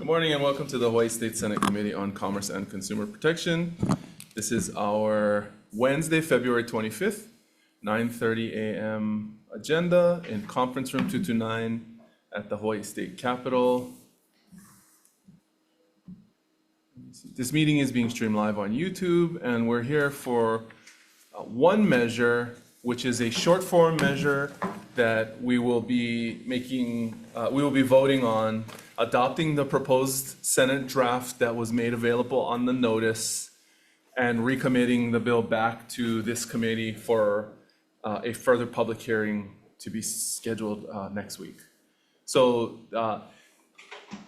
morning and welcome to the Hawaii State Senate Committee on Commerce and Consumer Protection. This is our Wednesday, February 25th, 9:30 a.m. agenda in conference room 229 at the Hawaii State Capitol. This meeting is being streamed live on YouTube, and we're here for one measure, which is a short form measure that we will be voting on, adopting the proposed Senate draft that was made available on the notice and recommitting the bill back to this committee for a further public hearing to be scheduled next week. So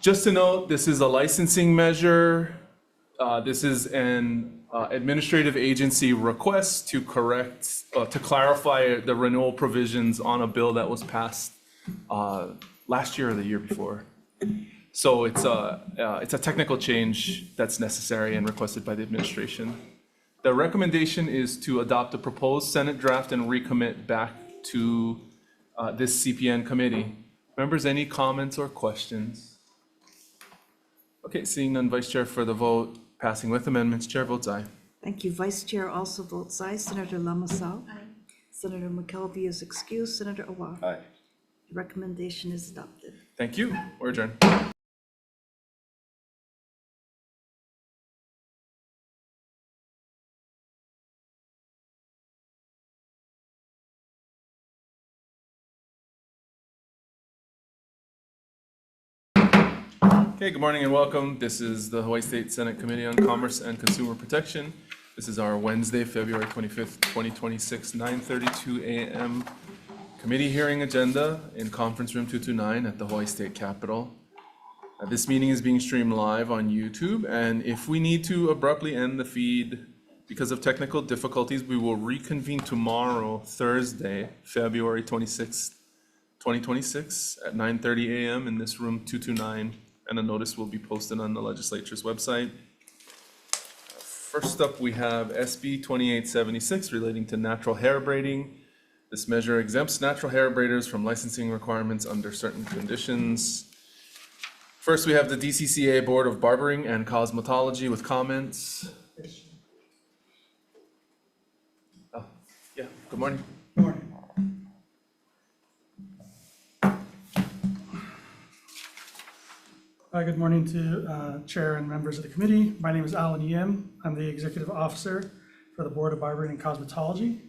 just to note, this is a licensing measure. This is an administrative agency request to clarify the renewal provisions on a bill that was passed last year or the year before. So it's a technical change that's necessary and requested by the administration. The recommendation is to adopt the proposed Senate draft and recommit back to this CPN committee. Members, any comments or questions? Okay, seeing none, Vice Chair for the vote. Passing with amendments, Chair votes aye. Thank you. Vice Chair also votes aye. Senator Lamasau. Aye. Senator McKelvey is excused. Senator Awa. Aye. The recommendation is adopted. Thank you. We're adjourned. Okay, good morning and welcome. This is the Hawaii State Senate Committee on Commerce and Consumer Protection. This is our Wednesday, February 25th, 2026, 9:32 a.m. committee hearing agenda in conference room 229 at the Hawaii State Capitol. This meeting is being streamed live on YouTube, and if we need to abruptly end the feed because of technical difficulties, we will reconvene tomorrow, Thursday, February 26th, 2026 at 9:30 a.m. in this room 229. And a notice will be posted on the legislature's website. First up, we have SB 2876 relating to natural hair braiding. This measure exempts natural hair braiders from licensing requirements under certain conditions. First, we have the DCCA Board of Barbering and Cosmetology with comments. Oh, yeah, good morning. Good morning. Good morning to Chair and members of the committee. My name is Alan Yim. I'm the Executive Officer for the Board of Barbering and Cosmetology.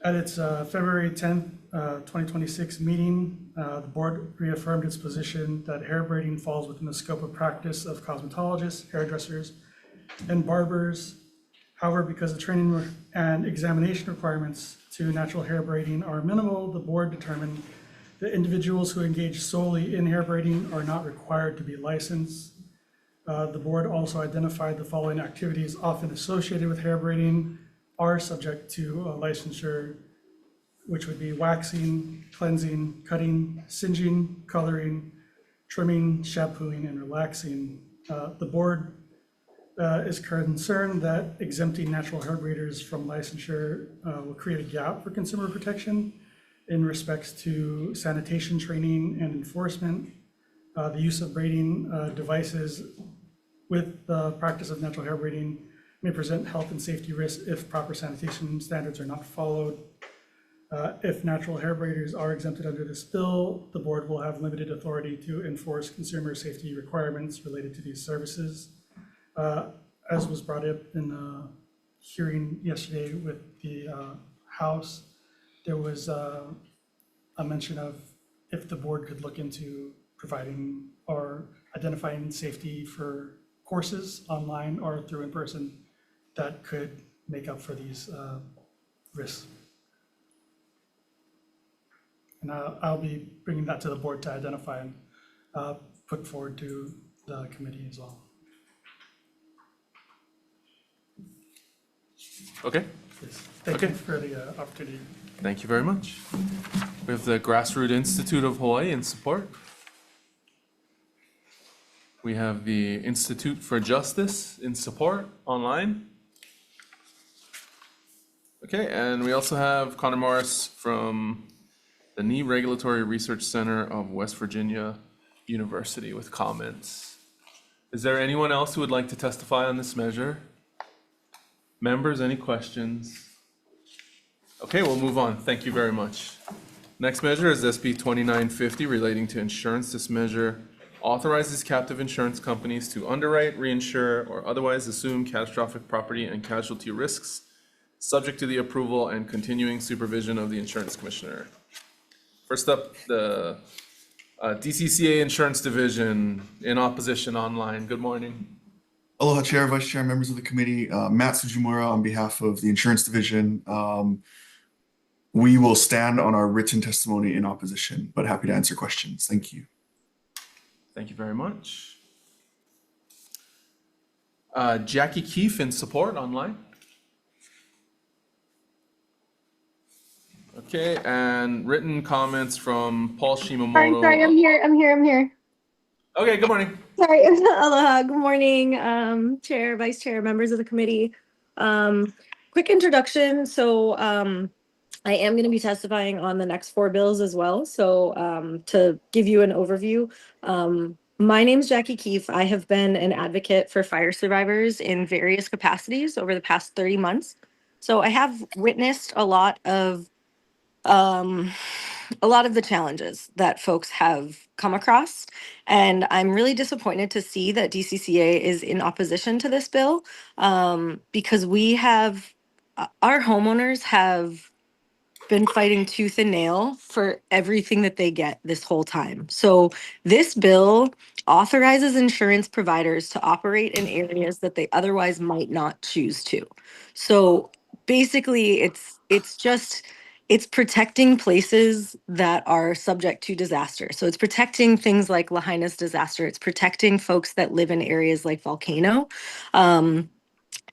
At its February 10th, 2026 meeting, the board reaffirmed its position that hair braiding falls within the scope of practice of cosmetologists, hairdressers, and barbers. However, because the training and examination requirements to natural hair braiding are minimal, the board determined that individuals who engage solely in hair braiding are not required to be licensed. The board also identified the following activities often associated with hair braiding are subject to licensure, which would be waxing, cleansing, cutting, singeing, coloring, trimming, shampooing, and relaxing. The board is concerned that exempting natural hair braiders from licensure will create a gap for consumer protection in respects to sanitation training and enforcement. The use of braiding devices with the practice of natural hair braiding may present health and safety risks if proper sanitation standards are not followed. If natural hair braiders are exempted under this bill, the board will have limited authority to enforce consumer safety requirements related to these services. As was brought up in the hearing yesterday with the House, there was a mention of if the board could look into providing or identifying safety for courses online or through in person that could make up for these risks. And I'll be bringing that to the board to identify and put forward to the committee as well. Okay. Yes. Thank you for the opportunity. Thank you very much. We have the Grassroots Institute of Hawaii in support. We have the Institute for Justice in support online. Okay, and we also have Connor Morris from the Knee Regulatory Research Center of West Virginia University with comments. Is there anyone else who would like to testify on this measure? Members, any questions? Okay, we'll move on. Thank you very much. Next measure is SB 2950 relating to insurance. This measure authorizes captive insurance companies to underwrite, reinsure, or otherwise assume catastrophic property and casualty risks, subject to the approval and continuing supervision of the insurance commissioner. First up, the DCCA Insurance Division in opposition online. Good morning. Aloha, Chair, Vice Chair, members of the committee. Matt Sujimura on behalf of the Insurance Division. We will stand on our written testimony in opposition, but happy to answer questions. Thank you. Thank you very much. Jackie Keefe in support online. Okay, and written comments from Paul Shimamoto. Sorry, I'm here. Okay, good morning. Sorry, aloha, good morning, Chair, Vice Chair, members of the committee. Quick introduction, so I am going to be testifying on the next 4 bills as well. So to give you an overview, my name's Jackie Keefe. I have been an advocate for fire survivors in various capacities over the past 30 months. So I have witnessed a lot of the challenges that folks have come across. And I'm really disappointed to see that DCCA is in opposition to this bill because our homeowners have been fighting tooth and nail for everything that they get this whole time. So this bill authorizes insurance providers to operate in areas that they otherwise might not choose to. So basically it's protecting places that are subject to disaster. So it's protecting things like Lahaina's disaster. It's protecting folks that live in areas like Volcano.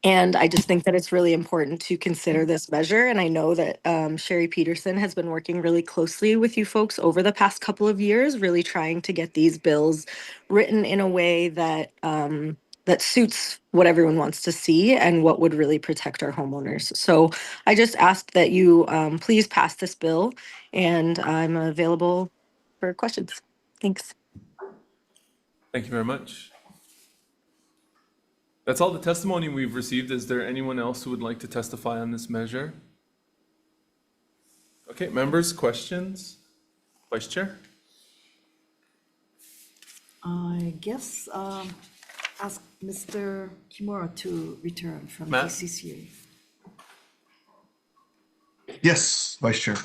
And I just think that it's really important to consider this measure. And I know that Sherry Peterson has been working really closely with you folks over the past couple of years, really trying to get these bills written in a way that that suits what everyone wants to see and what would really protect our homeowners. So I just ask that you please pass this bill, and I'm available for questions. Thanks. Thank you very much. That's all the testimony we've received. Is there anyone else who would like to testify on this measure? Okay, members, questions? Vice Chair? I guess ask Mr. Kimura to return from Matt? DCCA. Yes, Vice Chair.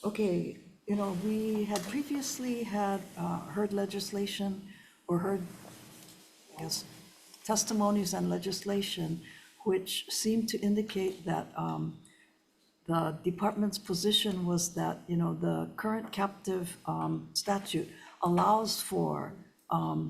Okay, we had previously heard legislation or heard, I guess, testimonies and legislation which seemed to indicate that the department's position was that, the current captive statute allows for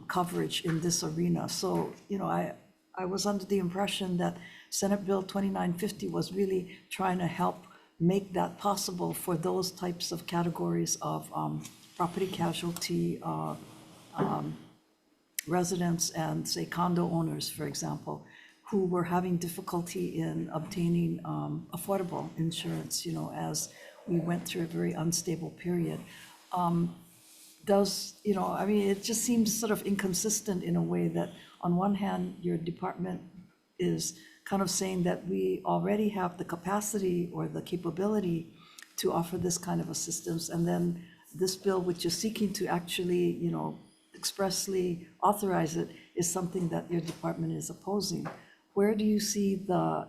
coverage in this arena. So, I was under the impression that Senate Bill 2950 was really trying to help make that possible for those types of categories of property casualty residents and, say, condo owners, for example, who were having difficulty in obtaining affordable insurance, as we went through a very unstable period. It just seems sort of inconsistent in a way that on one hand, your department is kind of saying that we already have the capacity or the capability to offer this kind of assistance. And then this bill, which is seeking to actually, expressly authorize it, is something that your department is opposing. Where do you see the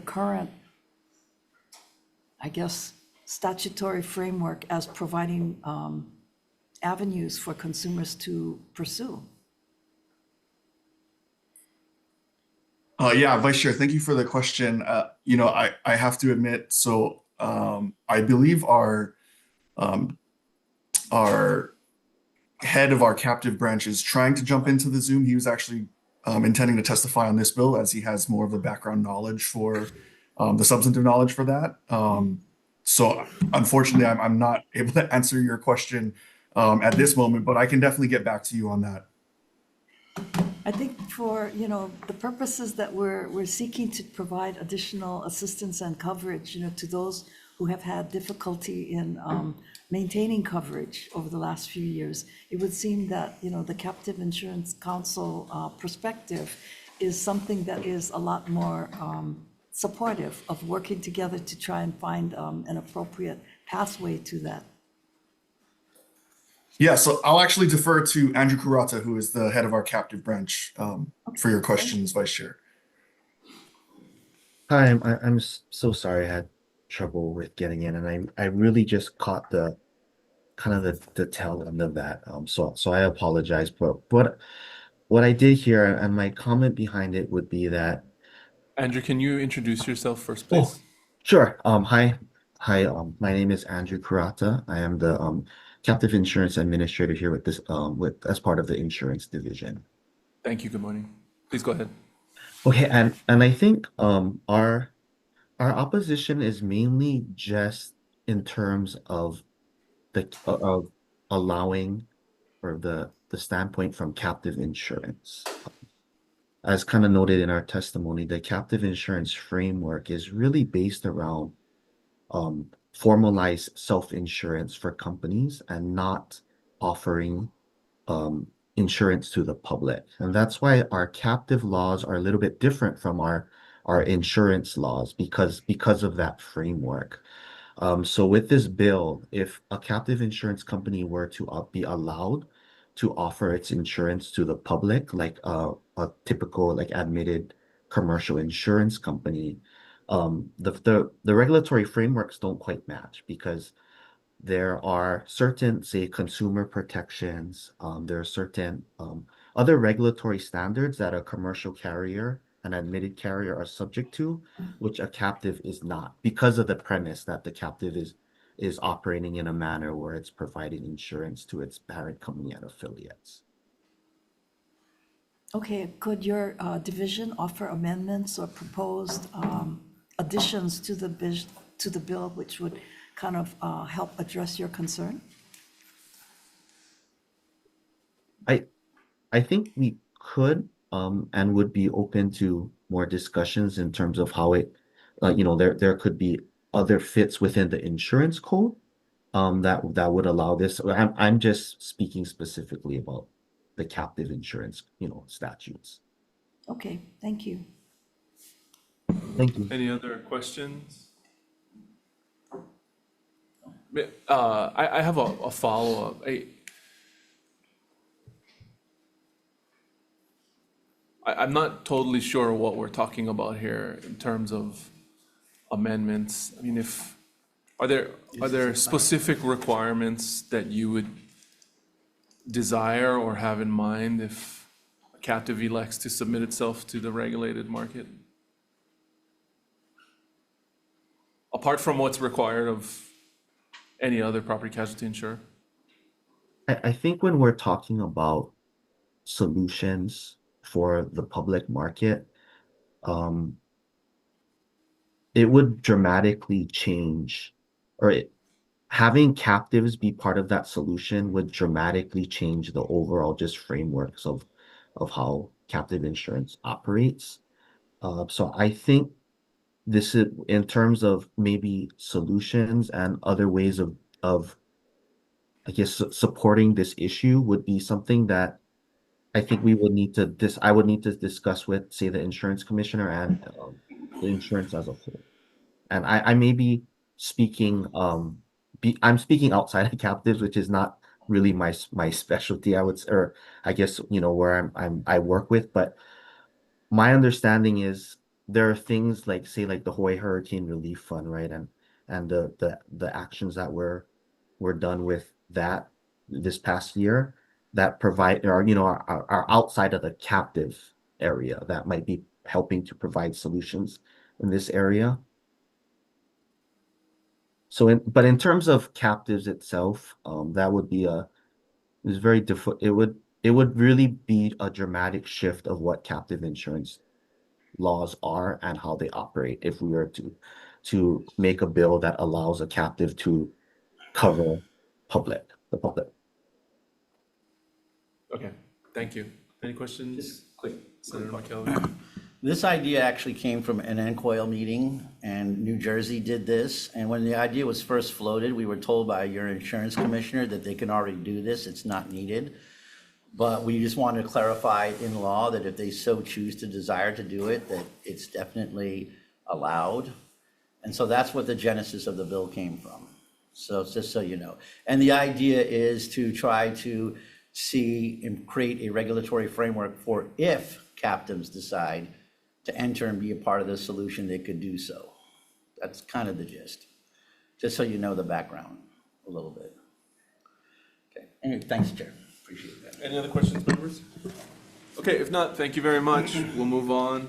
current, I guess, statutory framework as providing avenues for consumers to pursue? Yeah, Vice Chair, thank you for the question. I have to admit, so I believe our head of our captive branch is trying to jump into the Zoom. He was actually intending to testify on this bill as he has more of the background knowledge for the substantive knowledge for that. So unfortunately, I'm not able to answer your question at this moment, but I can definitely get back to you on that. I think for, the purposes that we're seeking to provide additional assistance and coverage, to those who who have had difficulty in maintaining coverage over the last few years. It would seem that, the Captive Insurance Council perspective is something that is a lot more supportive of working together to try and find an appropriate pathway to that. Yeah, so I'll actually defer to Andrew Kurata, who is the head of our captive branch, for your questions, Vice Chair. Hi, so sorry I had trouble with getting in, and I really just caught the kind of the tail end of that. So I apologize, but what I did hear and my comment behind it would be that Andrew, can you introduce yourself first, oh, please? sure. Hi. My name is Andrew Kurata. I am the captive insurance administrator here with this with as part of the insurance division. Thank you. Good morning. Please go ahead. Okay, and I think our opposition is mainly just in terms of of allowing or the standpoint from captive insurance. As kind of noted in our testimony, the captive insurance framework is really based around formalized self-insurance for companies and not offering insurance to the public. And that's why our captive laws are a little bit different from our insurance laws because of that framework. So with this bill, if a captive insurance company were to be allowed to offer its insurance to the public, like a typical like admitted commercial insurance company, the regulatory frameworks don't quite match because there are certain, say, consumer protections. There are certain other regulatory standards that a commercial carrier, an admitted carrier, are subject to, which a captive is not, because of the premise that the captive is operating in a manner where it's providing insurance to its parent company and affiliates. Okay, could your division offer amendments or proposed additions to the bill which would kind of help address your concern? I think we could and would be open to more discussions in terms of how it, there could be other fits within the insurance code that would allow this. I'm just speaking specifically about the captive insurance, statutes. Okay, thank you. Thank you. Any other questions? I have a follow-up. I'm not totally sure what we're talking about here in terms of amendments. I mean, are there specific requirements that you would desire or have in mind if a captive elects to submit itself to the regulated market? Apart from what's required of any other property casualty insurer? I think when we're talking about solutions for the public market, it would dramatically change, having captives be part of that solution would dramatically change the overall just frameworks of how captive insurance operates. So I think this is in terms of maybe solutions and other ways of I guess supporting this issue would be something that I think we would need to I would need to discuss with, say, the insurance commissioner and the insurance as a whole. And I may be speaking I'm speaking outside of captives, which is not really my specialty, I would say, or I guess where I work with, but my understanding is there are things like, say, like the Hawaii Hurricane Relief Fund, right? And the actions that were done with that this past year that provide are outside of the captive area that might be helping to provide solutions in this area. So but in terms of captives itself, that would be it's very difficult. It would really be a dramatic shift of what captive insurance laws are and how they operate if we were to make a bill that allows a captive to cover the public. Okay, thank you. Any questions? Senator McKelvey? This idea actually came from an NCOIL meeting, and New Jersey did this. And when the idea was first floated, we were told by your insurance commissioner that they can already do this, it's not needed. But we just wanted to clarify in law that if they so choose to desire to do it, that it's definitely allowed. And so that's what the genesis of the bill came from. So it's just so you know. And the idea is to try to see and create a regulatory framework for if captains decide to enter and be a part of the solution, they could do so. That's kind of the gist, just so you know the background a little bit. Okay, anyway, thanks, Chair, appreciate that. Any other questions, members? Okay, if not, thank you very much. We'll move on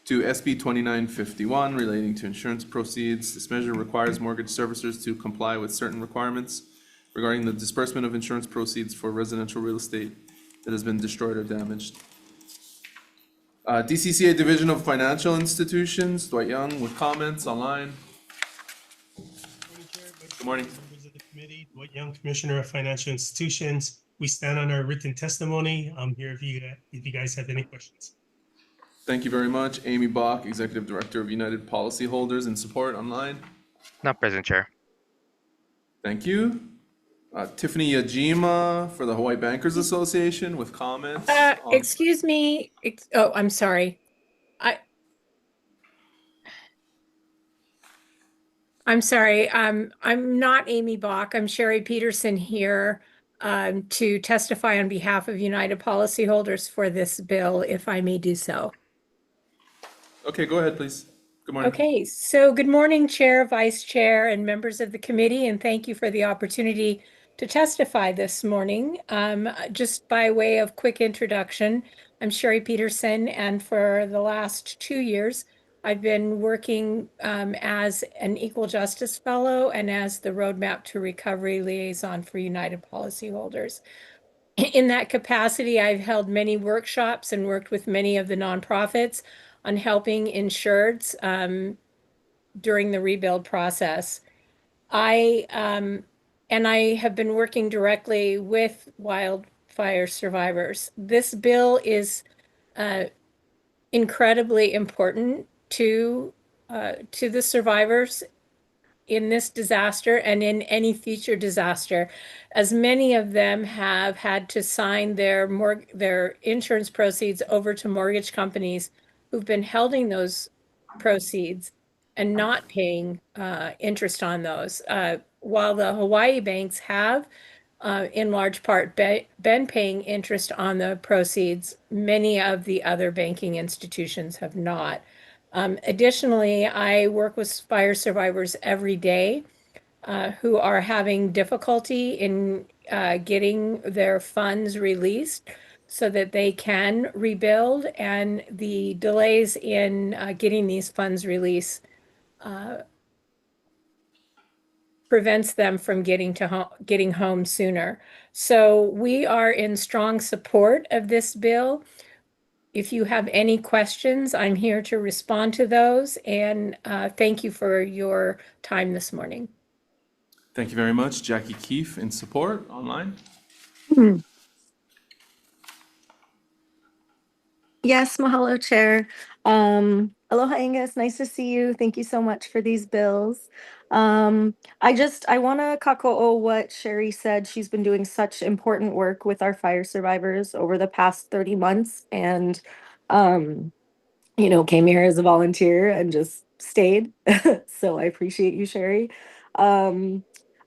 to SB 2951 relating to insurance proceeds. This measure requires mortgage servicers to comply with certain requirements regarding the disbursement of insurance proceeds for residential real estate that has been destroyed or damaged. DCCA Division of Financial Institutions, Dwight Young with comments online. Good morning. Members of the committee, Dwight Young, Commissioner of Financial Institutions. We stand on our written testimony. I'm here if you guys have any questions. Thank you very much. Amy Bach, Executive Director of United Policyholders in support online. Not present, Chair. Thank you. Tiffany Yajima for the Hawaii Bankers Association with comments. Excuse me. Oh, I'm sorry. I'm sorry. I'm not Amy Bach. I'm Sherry Peterson here to testify on behalf of United Policyholders for this bill, if I may do so. Okay, go ahead, please. Good morning. Okay, so good morning, Chair, Vice Chair, and members of the committee, and thank you for the opportunity to testify this morning. Just by way of quick introduction, I'm Sherry Peterson, and for the last 2 years, I've been working as an Equal Justice Fellow and as the Roadmap to Recovery Liaison for United Policyholders. In that capacity, I've held many workshops and worked with many of the nonprofits on helping insureds during the rebuild process. I have been working directly with wildfire survivors. This bill is incredibly important to the survivors in this disaster and in any future disaster, as many of them have had to sign their insurance proceeds over to mortgage companies who've been holding those proceeds and not paying interest on those. While the Hawaii banks have, in large part, been paying interest on the proceeds, many of the other banking institutions have not. Additionally, I work with fire survivors every day who are having difficulty in getting their funds released so that they can rebuild, and the delays in getting these funds released prevents them from getting home sooner. So we are in strong support of this bill. If you have any questions, I'm here to respond to those, and thank you for your time this morning. Thank you very much. Jackie Keefe in support online. Yes, mahalo, Chair. Aloha, Angus. Nice to see you. Thank you so much for these bills. I want to kako'o what Sherry said. She's been doing such important work with our fire survivors over the past 30 months and, came here as a volunteer and just stayed. So I appreciate you, Sherry.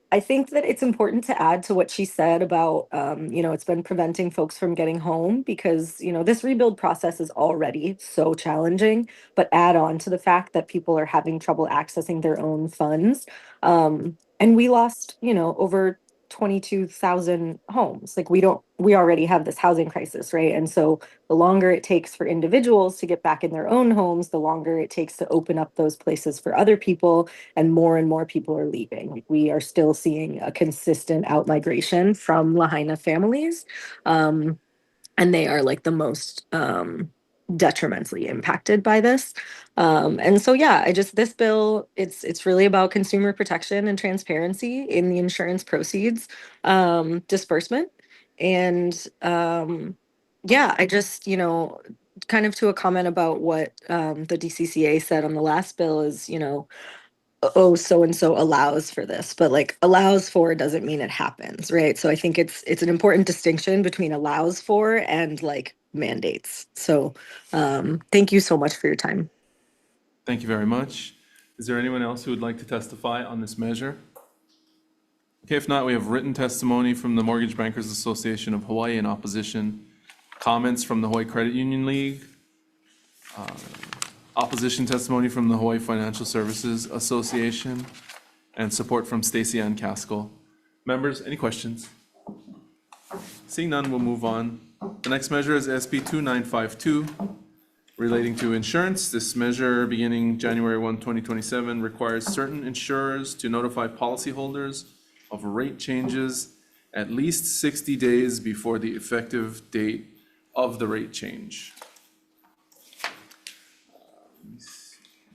I think that it's important to add to what she said about, it's been preventing folks from getting home because, this rebuild process is already so challenging, but add on to the fact that people are having trouble accessing their own funds. And we lost, over 22,000 homes. Like we already have this housing crisis, right? And so the longer it takes for individuals to get back in their own homes, the longer it takes to open up those places for other people, and more people are leaving. Like, we are still seeing a consistent outmigration from Lahaina families. And they are like the most detrimentally impacted by this. And so, yeah, this bill, it's really about consumer protection and transparency in the insurance proceeds disbursement. And kind of to a comment about what the DCCA said on the last bill is, you know, oh, so and so allows for this, but like allows for doesn't mean it happens, right? So I think it's an important distinction between allows for and like mandates. So thank you so much for your time. Thank you very much. Is there anyone else who would like to testify on this measure? Okay, if not, we have written testimony from the Mortgage Bankers Association of Hawaii in opposition, comments from the Hawaii Credit Union League, opposition testimony from the Hawaii Financial Services Association, and support from Stacey Ann Caskell. Members, any questions? Seeing none, we'll move on. The next measure is SB 2952, relating to insurance. This measure, beginning January 1, 2027, requires certain insurers to notify policyholders of rate changes at least 60 days before the effective date of the rate change.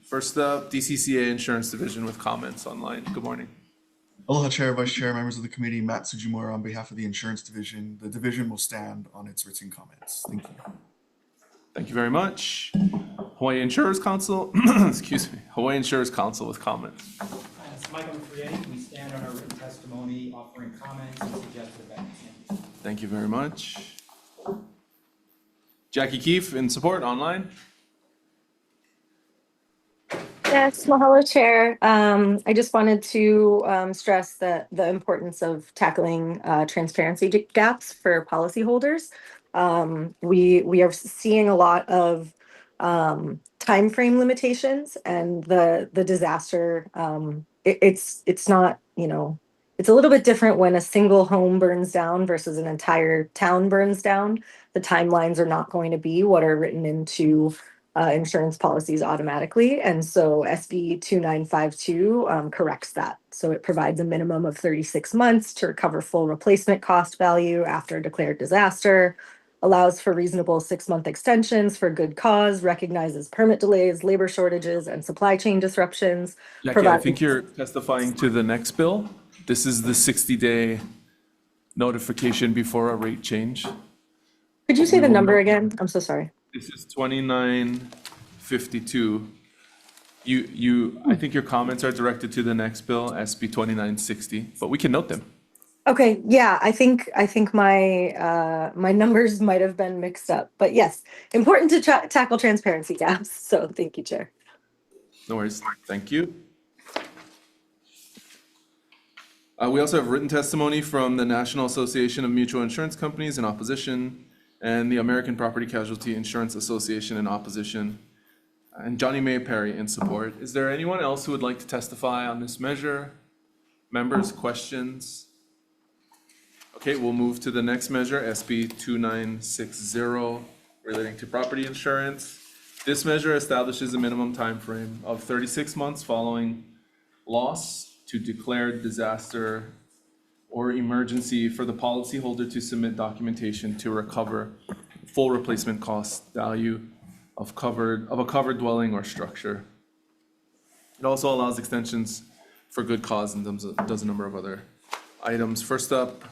First up, DCCA Insurance Division with comments online. Good morning. Aloha, Chair, Vice Chair, members of the committee, Matt Sujimura on behalf of the Insurance Division. The division will stand on its written comments. Thank you. Thank you very much. Hawaii Insurers Council, excuse me, Hawaii Insurers Council with comments. It's Michael Frietti. We stand on our written testimony, offering comments and suggested amendments. Thank you very much. Jackie Keefe in support online. Yes, mahalo, Chair. I just wanted to stress that the importance of tackling transparency gaps for policyholders. We are seeing a lot of time frame limitations, and the disaster. It's not, you know, it's a little bit different when a single home burns down versus an entire town burns down. The timelines are not going to be what are written into insurance policies automatically. And so SB 2952 corrects that. So it provides a minimum of 36 months to recover full replacement cost value after a declared disaster, allows for reasonable 6-month extensions for good cause, recognizes permit delays, labor shortages, and supply chain disruptions. Jackie, I think you're testifying to the next bill. This is the 60-day notification before a rate change. Could you say the number again? I'm so sorry. This is 2952. I think your comments are directed to the next bill, SB 2960, but we can note them. Okay, yeah, I think my my numbers might have been mixed up, but yes, important to tackle transparency gaps. So thank you, Chair. No worries. Thank you. We also have written testimony from the National Association of Mutual Insurance Companies in opposition, and the American Property Casualty Insurance Association in opposition, and Johnny May Perry in support. Is there anyone else who would like to testify on this measure? Members, questions? Okay, we'll move to the next measure, SB 2960, relating to property insurance. This measure establishes a minimum time frame of 36 months following loss to declared disaster or emergency for the policyholder to submit documentation to recover full replacement cost value of a covered dwelling or structure. It also allows extensions for good cause and does a number of other items. First up,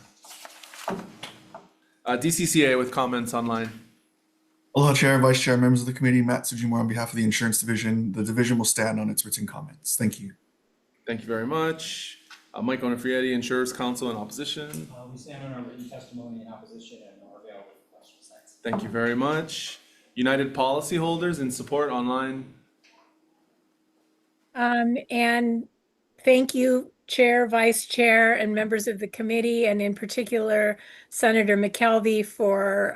DCCA with comments online. Aloha, Chair, Vice Chair, members of the committee, Matt Sujimura on behalf of the Insurance Division. The division will stand on its written comments. Thank you. Thank you very much. Mike Onofrieti, Insurers Council in opposition. We stand on our written testimony in opposition and are available for questions. Thanks. Thank you very much. United Policyholders in support online. And thank you, Chair, Vice Chair, and members of the committee, and in particular, Senator McKelvey for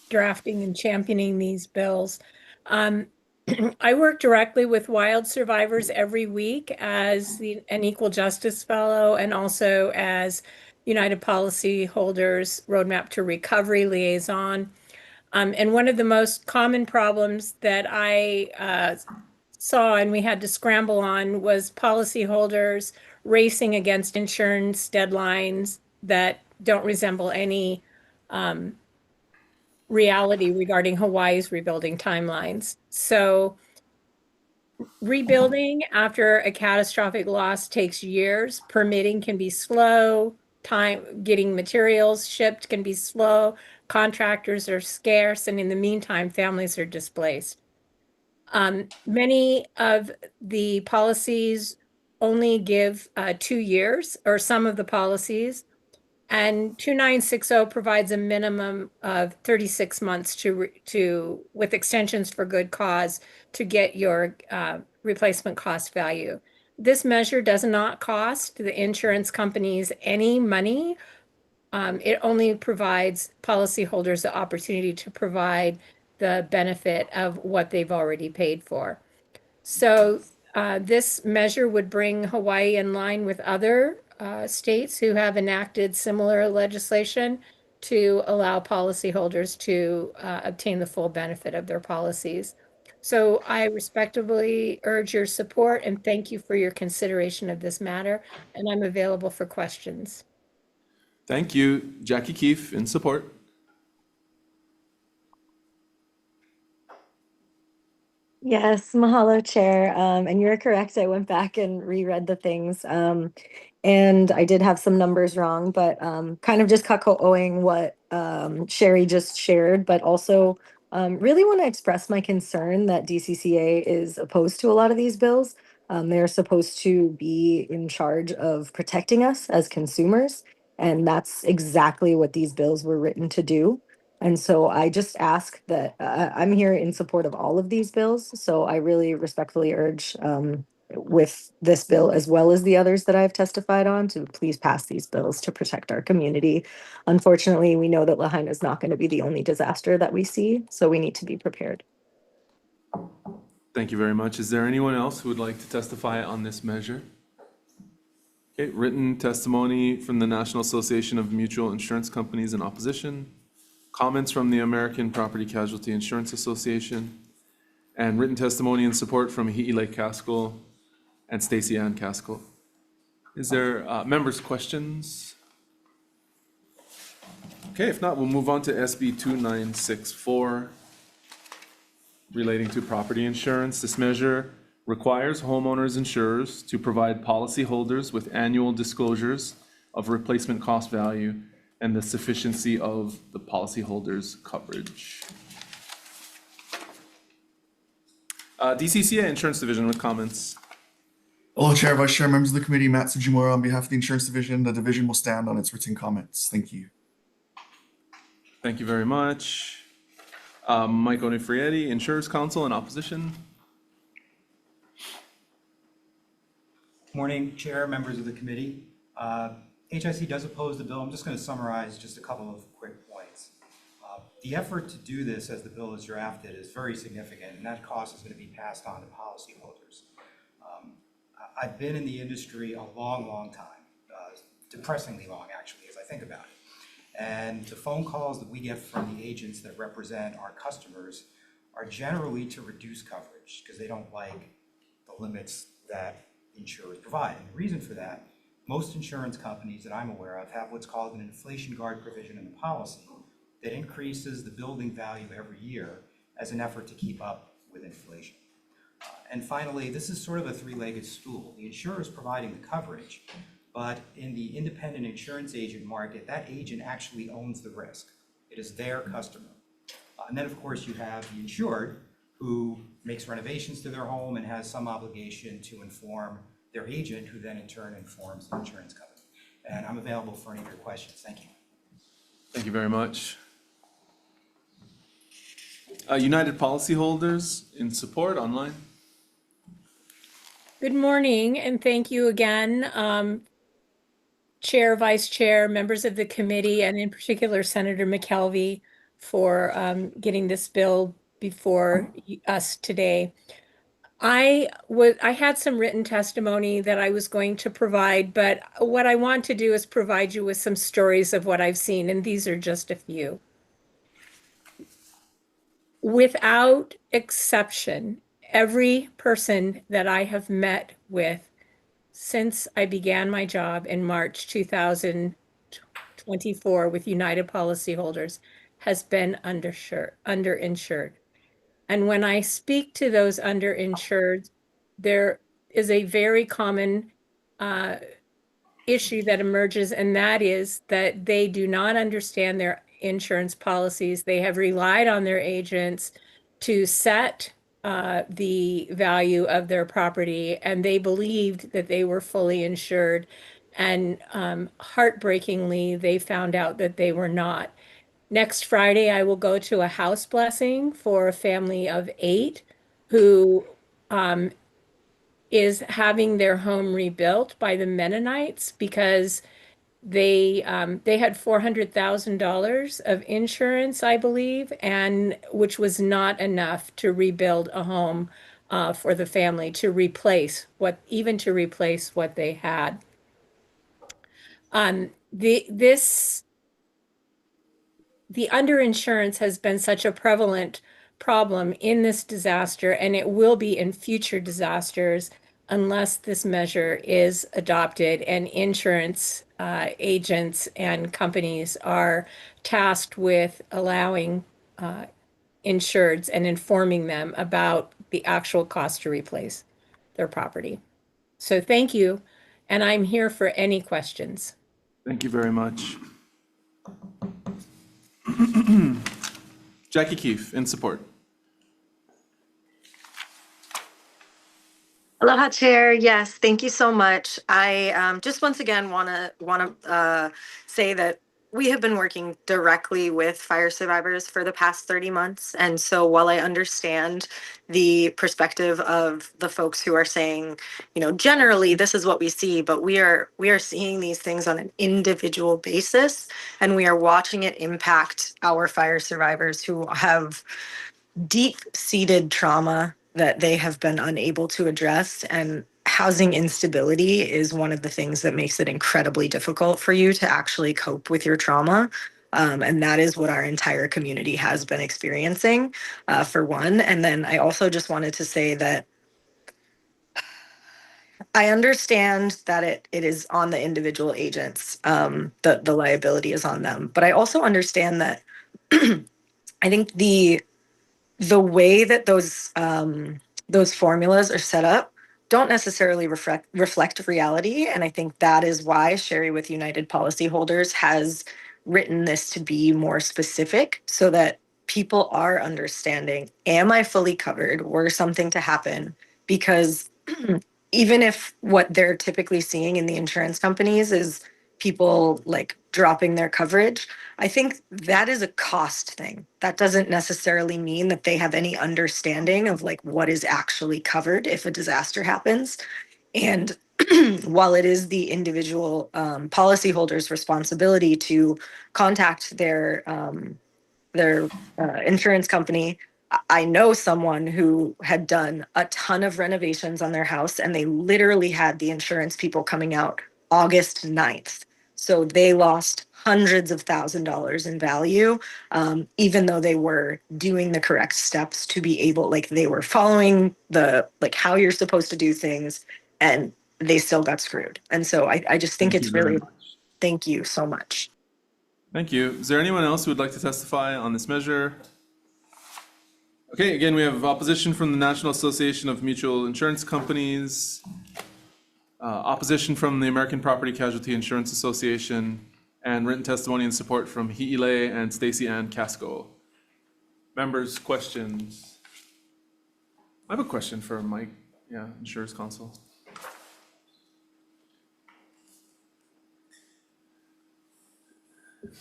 drafting and championing these bills. I work directly with wild survivors every week as an Equal Justice Fellow and also as United Policyholders Roadmap to Recovery Liaison. And one of the most common problems that I saw and we had to scramble on was policyholders racing against insurance deadlines that don't resemble any reality regarding Hawaii's rebuilding timelines. So rebuilding after a catastrophic loss takes years. Permitting can be slow. Getting materials shipped can be slow. contractors are scarce, and in the meantime, families are displaced. Many of the policies only give 2 years, or some of the policies, and 2960 provides a minimum of 36 months with extensions for good cause to get your replacement cost value. This measure does not cost the insurance companies any money. It only provides policyholders the opportunity to provide the benefit of what they've already paid for. So this measure would bring Hawaii in line with other states who have enacted similar legislation to allow policyholders to obtain the full benefit of their policies. So I respectfully urge your support and thank you for your consideration of this matter, and I'm available for questions. Thank you. Jackie Keefe in support. Yes, mahalo, Chair. And you're correct. I went back and reread the things. And I did have some numbers wrong, but kind of just kako'oing what Sherry just shared, but also really want to express my concern that DCCA is opposed to a lot of these bills. They're supposed to be in charge of protecting us as consumers, and that's exactly what these bills were written to do. And so I just ask that I'm here in support of all of these bills. So I really respectfully urge with this bill as well as the others that I've testified on to please pass these bills to protect our community. Unfortunately, we know that Lahaina is not going to be the only disaster that we see, so we need to be prepared. Thank you very much. Is there anyone else who would like to testify on this measure? Okay, written testimony from the National Association of Mutual Insurance Companies in opposition, comments from the American Property Casualty Insurance Association, and written testimony in support from Hi'ile Kaskil and Stacey Ann Kaskil. Is there members' questions? Okay, if not, we'll move on to SB 2964 relating to property insurance. This measure requires homeowners insurers to provide policyholders with annual disclosures of replacement cost value and the sufficiency of the policyholder's coverage. DCCA Insurance Division with comments. Hello, Chair, Vice Chair, members of the committee, Matt Sujimura on behalf of the Insurance Division. The division will stand on its written comments. Thank you. Thank you very much. Mike Onifriedi, Insurers Council in opposition. Morning, Chair, members of the committee. HIC does oppose the bill. I'm just going to summarize just a couple of quick points. The effort to do this as the bill is drafted is very significant, and that cost is going to be passed on to policyholders. I've been in the industry a long, long time, depressingly long, actually, as I think about it. And the phone calls that we get from the agents that represent our customers are generally to reduce coverage because they don't like the limits that insurers provide. And the reason for that, most insurance companies that I'm aware of have what's called an inflation guard provision in the policy that increases the building value every year as an effort to keep up with inflation. And finally, this is sort of a three-legged stool. The insurer is providing the coverage, but in the independent insurance agent market, that agent actually owns the risk. It is their customer. And then, of course, you have the insured who makes renovations to their home and has some obligation to inform their agent, who then in turn informs the insurance company. And I'm available for any of your questions. Thank you. Thank you very much. United Policyholders in support online. Good morning, and thank you again, Chair, Vice Chair, members of the committee, and in particular, Senator McKelvey for getting this bill before us today. I had some written testimony that I was going to provide, but what I want to do is provide you with some stories of what I've seen, and these are just a few. Without exception, every person that I have met with since I began my job in March 2024 with United Policyholders has been underinsured. And when I speak to those underinsured, there is a very common issue that emerges, and that is that they do not understand their insurance policies. They have relied on their agents to set the value of their property, and they believed that they were fully insured. And heartbreakingly, they found out that they were not. Next Friday, I will go to a house blessing for a family of 8 who is having their home rebuilt by the Mennonites because they had $400,000 of insurance, I believe, and which was not enough to rebuild a home for the family to replace what they had. The underinsurance has been such a prevalent problem in this disaster, and it will be in future disasters unless this measure is adopted and insurance agents and companies are tasked with allowing insureds and informing them about the actual cost to replace their property. So thank you, and I'm here for any questions. Thank you very much. Jackie Keefe, in support. Aloha, Chair. Yes, thank you so much. I just once again want to say that we have been working directly with fire survivors for the past 30 months. And so while I understand the perspective of the folks who are saying, generally this is what we see, but we are seeing these things on an individual basis, and we are watching it impact our fire survivors who have deep-seated trauma that they have been unable to address. And housing instability is one of the things that makes it incredibly difficult for you to actually cope with your trauma. And that is what our entire community has been experiencing, for one. And then I also just wanted to say that I understand that it is on the individual agents, the liability is on them. But I also understand that I think the way that those formulas are set up don't necessarily reflect reality. And I think that is why Sherry with United Policyholders has written this to be more specific so that people are understanding, am I fully covered were something to happen? Because even if what they're typically seeing in the insurance companies is people like dropping their coverage, I think that is a cost thing. That doesn't necessarily mean that they have any understanding of like what is actually covered if a disaster happens. And while it is the individual policyholder's responsibility to contact their insurance company, I know someone who had done a ton of renovations on their house, and they literally had the insurance people coming out August 9th. So they lost hundreds of $1,000s in value, even though they were doing the correct steps to be able, like they were following how you're supposed to do things, and they still got screwed. And so I just think Thank it's you very really, much. thank you so much. Thank you. Is there anyone else who would like to testify on this measure? Okay, again, we have opposition from the National Association of Mutual Insurance Companies, opposition from the American Property Casualty Insurance Association, and written testimony and support from Hi'ile and Stacey Ann Casco. Members, questions? I have a question for Mike, Insurance Counsel.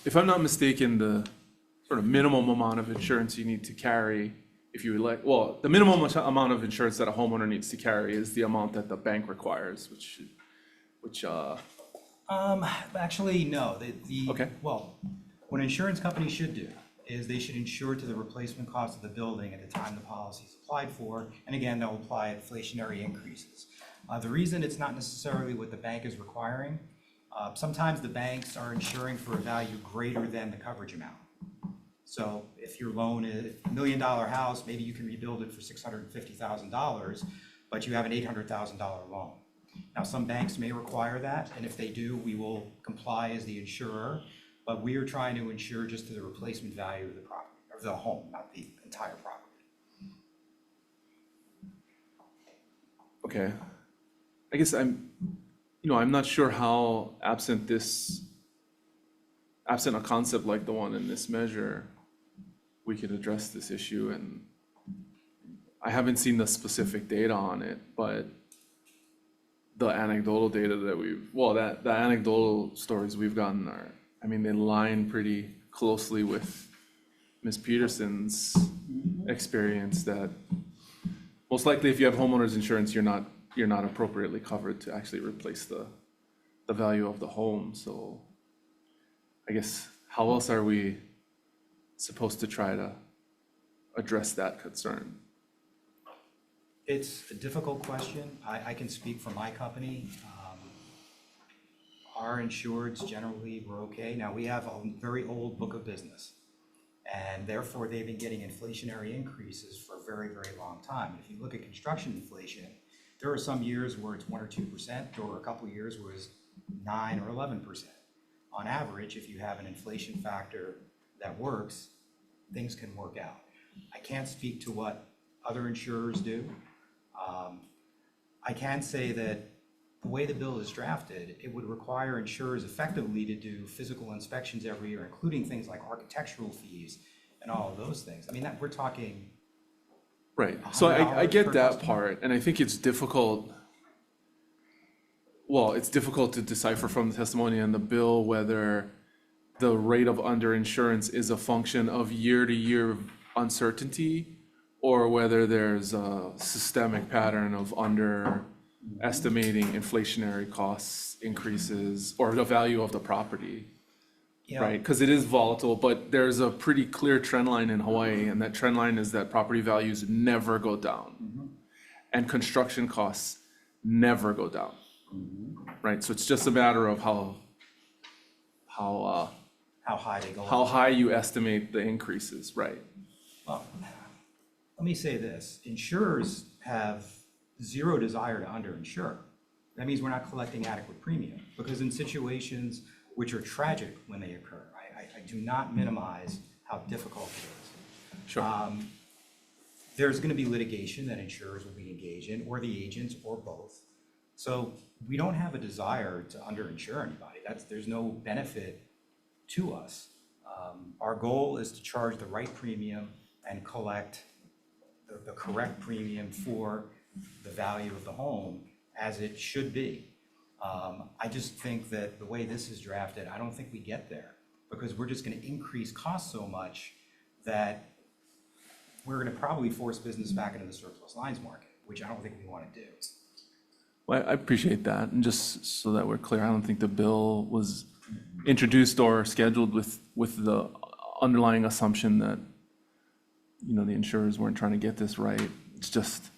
If I'm not mistaken, the sort of minimum amount of insurance you need to carry, if you elect, well, the minimum amount of insurance that a homeowner needs to carry is the amount that the bank requires, which Actually, no, Okay. well, what an insurance company should do is they should insure to the replacement cost of the building at the time the policy is applied for, and again, they'll apply inflationary increases. The reason it's not necessarily what the bank is requiring, sometimes the banks are insuring for a value greater than the coverage amount. So if your loan is $1 million house, maybe you can rebuild it for $650,000, but you have an $800,000 loan. Now, some banks may require that, and if they do, we will comply as the insurer, but we are trying to insure just to the replacement value of the property, of the home, not the entire property. Okay. I guess I'm not sure how absent absent a concept like the one in this measure, we could address this issue. And I haven't seen the specific data on it, but the anecdotal data that the anecdotal stories we've gotten are, I mean, they line pretty closely with Ms. Peterson's experience, that most likely if you have homeowners insurance, you're not appropriately covered to actually replace the value of the home. So I guess how else are we supposed to try to address that concern? It's a difficult question. I can speak for my company. Our insureds generally were okay. Now, we have a very old book of business, and therefore they've been getting inflationary increases for a very, very long time. If you look at construction inflation, there are some years where it's 1 or 2%, or a couple of years where it's 9 or 11%. On average, if you have an inflation factor that works, things can work out. I can't speak to what other insurers do. I can say that the way the bill is drafted, it would require insurers effectively to do physical inspections every year, including things like architectural fees and all of those things. I mean, we're talking. Right. So I $100 get per that customer. part, and I think it's difficult. Well, it's difficult to decipher from the testimony and the bill whether the rate of underinsurance is a function of year-to-year uncertainty, or whether there's a systemic pattern of underestimating inflationary costs increases or the value of the property, Yeah. right? Because it is volatile, but there's a pretty clear trend line in Hawaii, and that trend line is that property values never go down, and construction costs never go down, right? So it's just a matter of how high they go. how high you estimate the increases, right? Well, let me say this, insurers have zero desire to underinsure. That means we're not collecting adequate premium, because in situations which are tragic when they occur, I do not minimize how difficult it is. Sure. There's gonna be litigation that insurers will be engaged in, or the agents, or both. So we don't have a desire to underinsure anybody. There's no benefit to us. Our goal is to charge the right premium and collect the correct premium for the value of the home as it should be. I just think that the way this is drafted, I don't think we get there, because we're just gonna increase costs so much that we're gonna probably force business back into the surplus lines market, which I don't think we wanna do. Well, I appreciate that, and just so that we're clear, I don't think the bill was introduced or scheduled with the underlying assumption that, you know, the insurers weren't trying to get this right. It's just,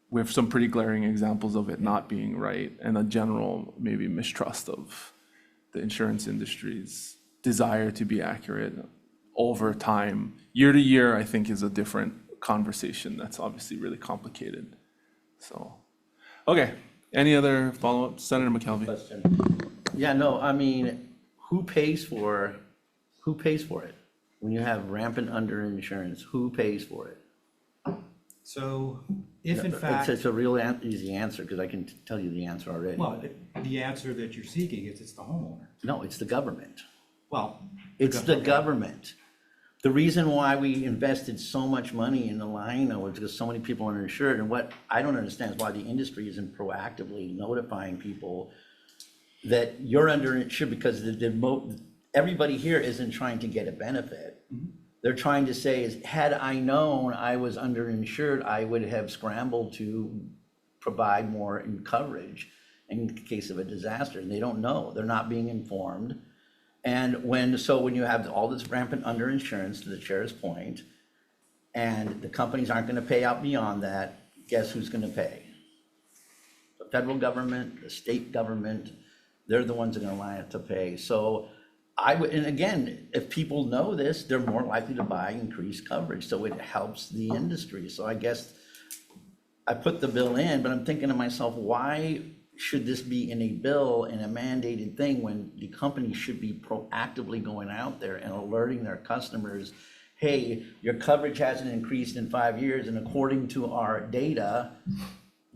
we have some pretty glaring examples of it not being right, and a general maybe mistrust of the insurance industry's desire to be accurate over time. Year to year, I think, is a different conversation that's obviously really complicated. So, okay, any other follow-up? Senator McKelvey? Question. Yeah, no, I mean, who pays for it? When you have rampant underinsurance, who pays for it? So if in fact, It's a real easy answer, because I can tell you the answer already. well, the answer that you're seeking is it's the homeowner. No, it's the government. Well, It's the government. The reason why we invested so much money in the line was because so many people are uninsured. And what I don't understand is why the industry isn't proactively notifying people that you're underinsured, because everybody here isn't trying to get a benefit. They're trying to say is, had I known I was underinsured, I would have scrambled to provide more in coverage in case of a disaster. And they don't know. They're not being informed. And when you have all this rampant underinsurance, to the chair's point, and the companies aren't going to pay out beyond that, guess who's going to pay? The federal government, the state government, they're the ones that are going to line up to pay. So I would, and again, if people know this, they're more likely to buy increased coverage. So it helps the industry. So I guess I put the bill in, but I'm thinking to myself, why should this be in a bill and a mandated thing when the company should be proactively going out there and alerting their customers, hey, your coverage hasn't increased in 5 years, and according to our data,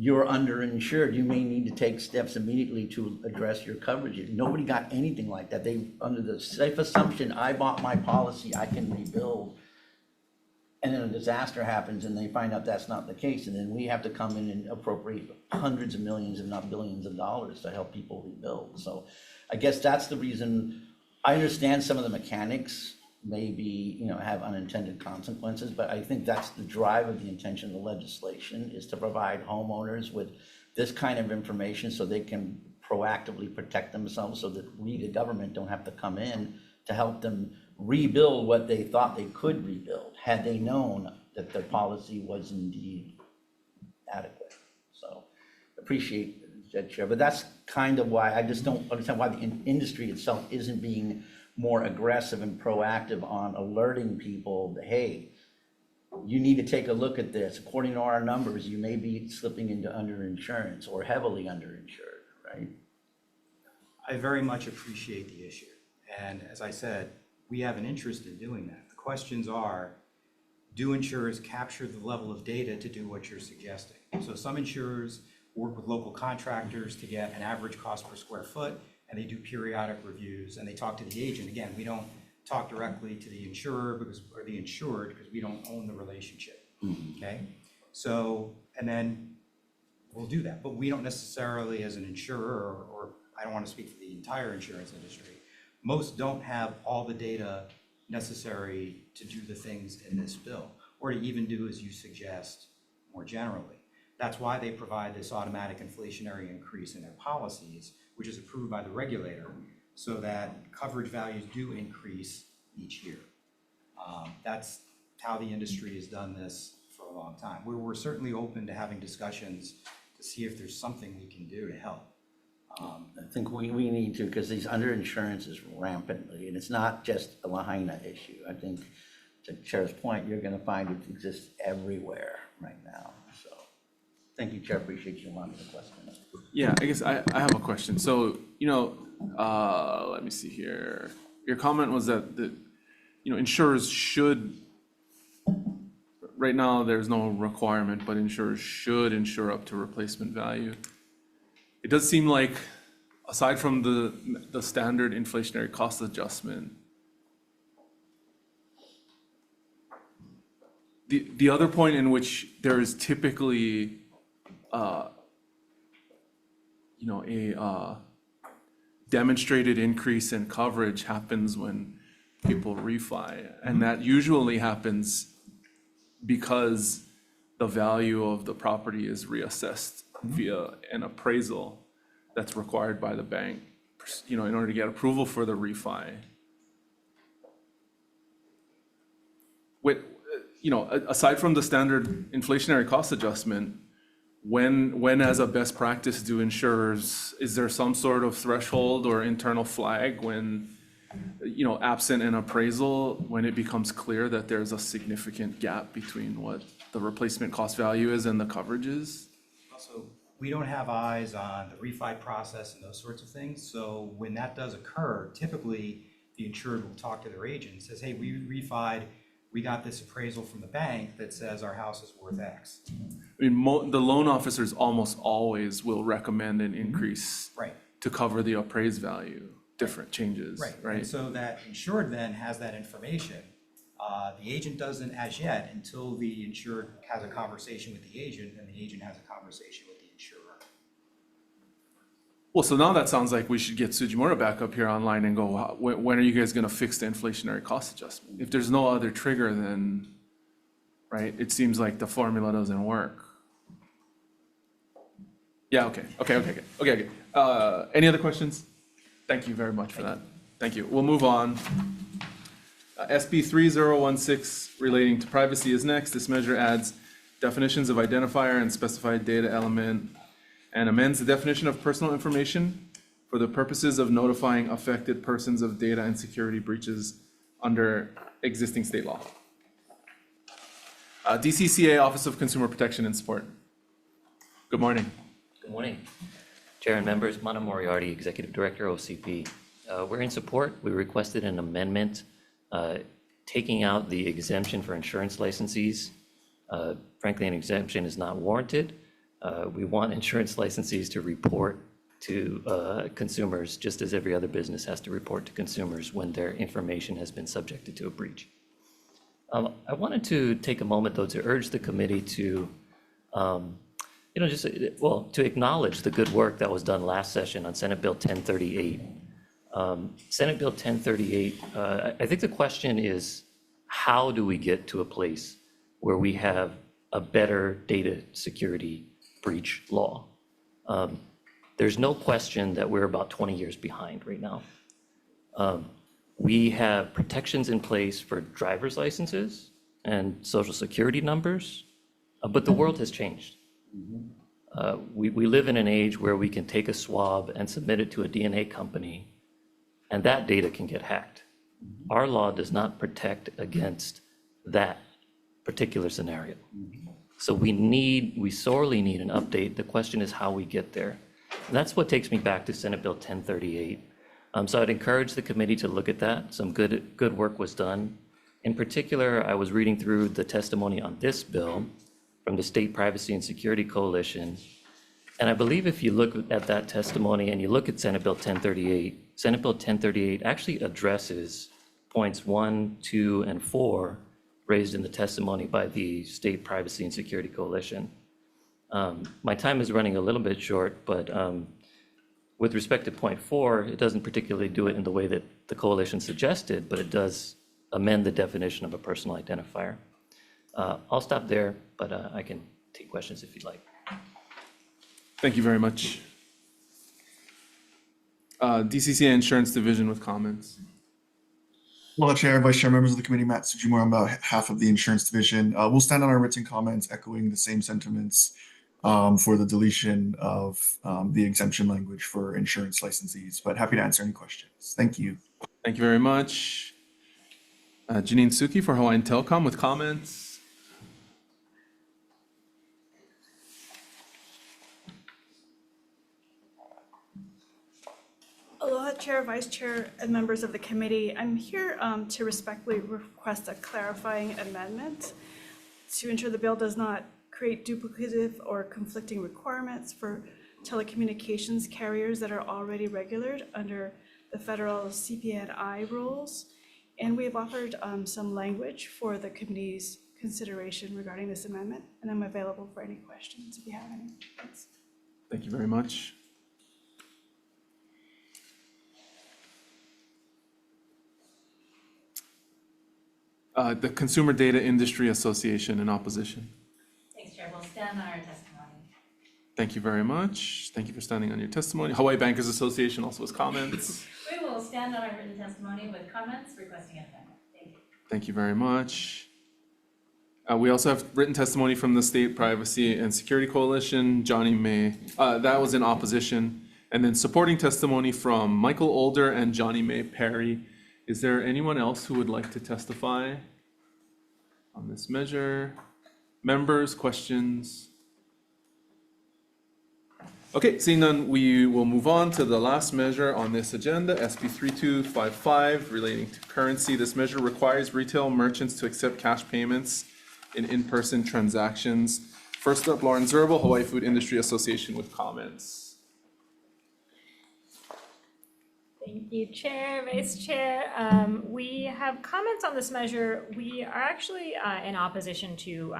you're underinsured, you may need to take steps immediately to address your coverage. Nobody got anything like that. They, under the safe assumption, I bought my policy, I can rebuild. And then a disaster happens and they find out that's not the case. And then we have to come in and appropriate hundreds of millions, if not billions of dollars to help people rebuild. So I guess that's the reason. I understand some of the mechanics maybe, have unintended consequences, but I think that's the drive of the intention of the legislation, is to provide homeowners with this kind of information so they can proactively protect themselves, so that we, the government, don't have to come in to help them rebuild what they thought they could rebuild, had they known that their policy was indeed adequate. So appreciate that, Chair, but that's kind of why I just don't understand why the industry itself isn't being more aggressive and proactive on alerting people that, hey, you need to take a look at this. According to our numbers, you may be slipping into underinsurance or heavily underinsured, right? I very much appreciate the issue. And as I said, we have an interest in doing that. The questions are, do insurers capture the level of data to do what you're suggesting? So some insurers work with local contractors to get an average cost per square foot, and they do periodic reviews, and they talk to the agent. Again, we don't talk directly to the insurer or the insured, because we don't own the relationship, okay? So, and then we'll do that, but we don't necessarily, as an insurer, or I don't want to speak for the entire insurance industry, most don't have all the data necessary to do the things in this bill, or to even do as you suggest more generally. That's why they provide this automatic inflationary increase in their policies, which is approved by the regulator, so that coverage values do increase each year. That's how the industry has done this for a long time. We're certainly open to having discussions to see if there's something we can do to help. I think we need to, because these underinsurance is rampantly, and it's not just a Lahaina issue. I think, to Chair's point, you're gonna find it exists everywhere right now, so. Thank you, Chair, appreciate you allowing me the question. Yeah, I guess I have a question. So, let me see here. Your comment was that insurers should, right now, there's no requirement, but insurers should insure up to replacement value. It does seem like, aside from the standard inflationary cost adjustment, the other point in which there is typically a demonstrated increase in coverage happens when people refi, and that usually happens because the value of the property is reassessed via an appraisal that's required by the bank, in order to get approval for the refi. Aside from the standard inflationary cost adjustment, when as a best practice do insurers, is there some sort of threshold or internal flag when, absent an appraisal, when it becomes clear that there's a significant gap between what the replacement cost value is and the coverage is? Also, we don't have eyes on the refi process and those sorts of things. So when that does occur, typically the insured will talk to their agent and says, hey, we refied, we got this appraisal from the bank that says our house is worth X. I mean, the loan officers almost always will recommend an increase Right. to cover the appraised value, different changes, And right? so that insured then has that information. The agent doesn't as yet, until the insured has a conversation with the agent, and the agent has a conversation with the insurer. Well, so now that sounds like we should get Sujimura back up here online and go, when are you guys gonna fix the inflationary cost adjustment? If there's no other trigger, then, right, it seems like the formula doesn't work. Yeah, okay. Any other questions? Thank you very much for that. Thank you. We'll move on. SB 3016 relating to privacy is next. This measure adds definitions of identifier and specified data element and amends the definition of personal information for the purposes of notifying affected persons of data and security breaches under existing state law. DCCA, Office of Consumer Protection and Support. Good morning. Good morning, Chair and members. Mana Moriarty, Executive Director, OCP. We're in support. We requested an amendment taking out the exemption for insurance licensees. Frankly, an exemption is not warranted. We want insurance licensees to report to consumers, just as every other business has to report to consumers when their information has been subjected to a breach. I wanted to take a moment, though, to urge the committee to, to acknowledge the good work that was done last session on Senate Bill 1038. Senate Bill 1038, I think the question is, how do we get to a place where we have a better data security breach law? There's no question that we're about 20 years behind right now. We have protections in place for driver's licenses and social security numbers, but the world has changed. We live in an age where we can take a swab and submit it to a DNA company, and that data can get hacked. Our law does not protect against that particular scenario. So we sorely need an update. The question is how we get there. And that's what takes me back to Senate Bill 1038. So I'd encourage the committee to look at that. Some good work was done. In particular, I was reading through the testimony on this bill from the State Privacy and Security Coalition. And I believe if you look at that testimony and you look at Senate Bill 1038, Senate Bill 1038 actually addresses points 1, 2, and 4 raised in the testimony by the State Privacy and Security Coalition. My time is running a little bit short, but with respect to point 4, it doesn't particularly do it in the way that the coalition suggested, but it does amend the definition of a personal identifier. I'll stop there, but I can take questions if you'd like. Thank you very much. DCCA Insurance Division with comments. Well, Chair, Vice Chair, members of the committee, Matt Sujimura, on behalf of the Insurance Division. We'll stand on our written comments echoing the same sentiments for the deletion of the exemption language for insurance licensees, but happy to answer any questions. Thank you. Thank you very much. Janine Suki for Hawaiian Telecom with comments. Aloha, Chair, Vice Chair, and members of the committee. I'm here to respectfully request a clarifying amendment to ensure the bill does not create duplicative or conflicting requirements for telecommunications carriers that are already regulated under the federal CPNI rules. And we have offered some language for the committee's consideration regarding this amendment, and I'm available for any questions if you have any. Thanks. Thank you very much. The Consumer Data Industry Association in opposition. Thanks, Chair. We'll stand on our testimony. Thank you very much. Thank you for standing on your testimony. Hawaii Bankers Association also has comments. We will stand on our written testimony with comments requesting an amendment. Thank you. Thank you very much. We also have written testimony from the State Privacy and Security Coalition, Johnny May. That was in opposition. And then supporting testimony from Michael Older and Johnny May Perry. Is there anyone else who would like to testify on this measure? Members, questions? Okay, seeing none, we will move on to the last measure on this agenda, SB 3255, relating to currency. This measure requires retail merchants to accept cash payments in-person transactions. First up, Lauren Zerbel, Hawaii Food Industry Association with comments. Thank you, Chair, Vice Chair. We have comments on this measure. We are actually in opposition to